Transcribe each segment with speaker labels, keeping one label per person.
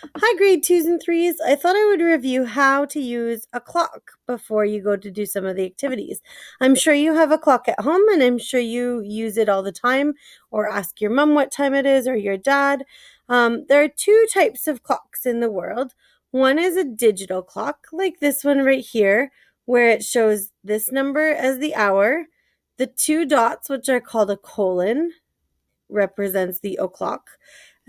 Speaker 1: Hi, grade twos and threes. I thought I would review how to use a clock before you go to do some of the activities. I'm sure you have a clock at home and I'm sure you use it all the time or ask your mom what time it is or your dad. There are two types of clocks in the world. One is a digital clock, like this one right here, where it shows this number as the hour. The two dots, which are called a colon, represents the o'clock.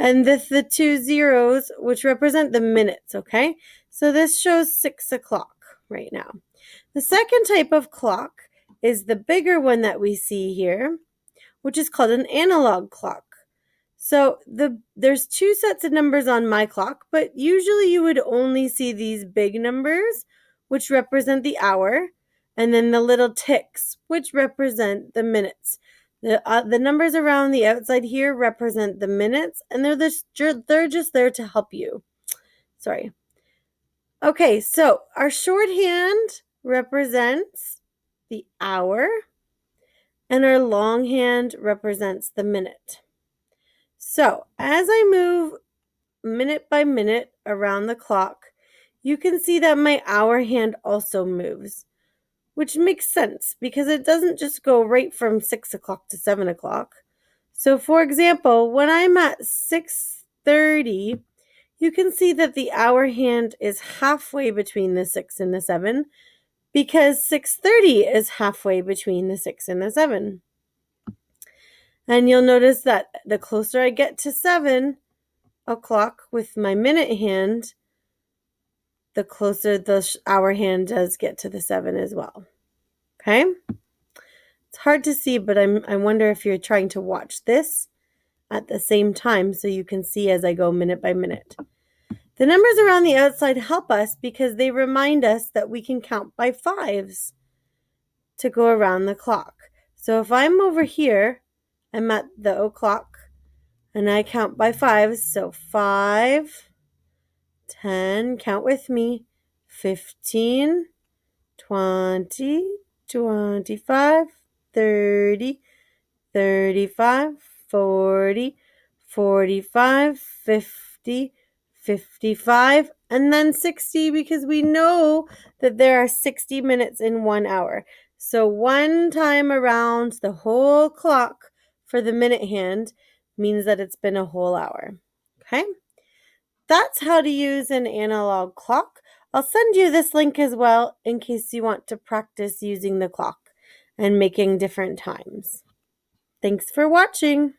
Speaker 1: And the two zeros, which represent the minutes, okay? So this shows 6 o'clock right now. The second type of clock is the bigger one that we see here, which is called an analog clock. So there's two sets of numbers on my clock, but usually you would only see these big numbers, which represent the hour, and then the little ticks, which represent the minutes. The numbers around the outside here represent the minutes, and they're just there to help you. Sorry. Okay, so our shorthand represents the hour, and our longhand represents the minute. So as I move minute by minute around the clock, you can see that my hour hand also moves, which makes sense because it doesn't just go right from 6 o'clock to 7 o'clock. So for example, when I'm at 6:30, you can see that the hour hand is halfway between the 6 and the 7 because 6:30 is halfway between the 6 and the 7. And you'll notice that the closer I get to 7 o'clock with my minute hand, the closer the hour hand does get to the 7 as well. Okay? It's hard to see, but I wonder if you're trying to watch this at the same time so you can see as I go minute by minute. The numbers around the outside help us because they remind us that we can count by fives to go around the clock. So if I'm over here, I'm at the o'clock and I count by fives. So 5, 10, count with me, 15, 20, 25, 30, 35, 40, 45, 50, 55, and then 60 because we know that there are 60 minutes in 1 hour. So one time around the whole clock for the minute hand means that it's been a whole hour. Okay? That's how to use an analog clock. I'll send you this link as well in case you want to practice using the clock and making different times. Thanks for watching.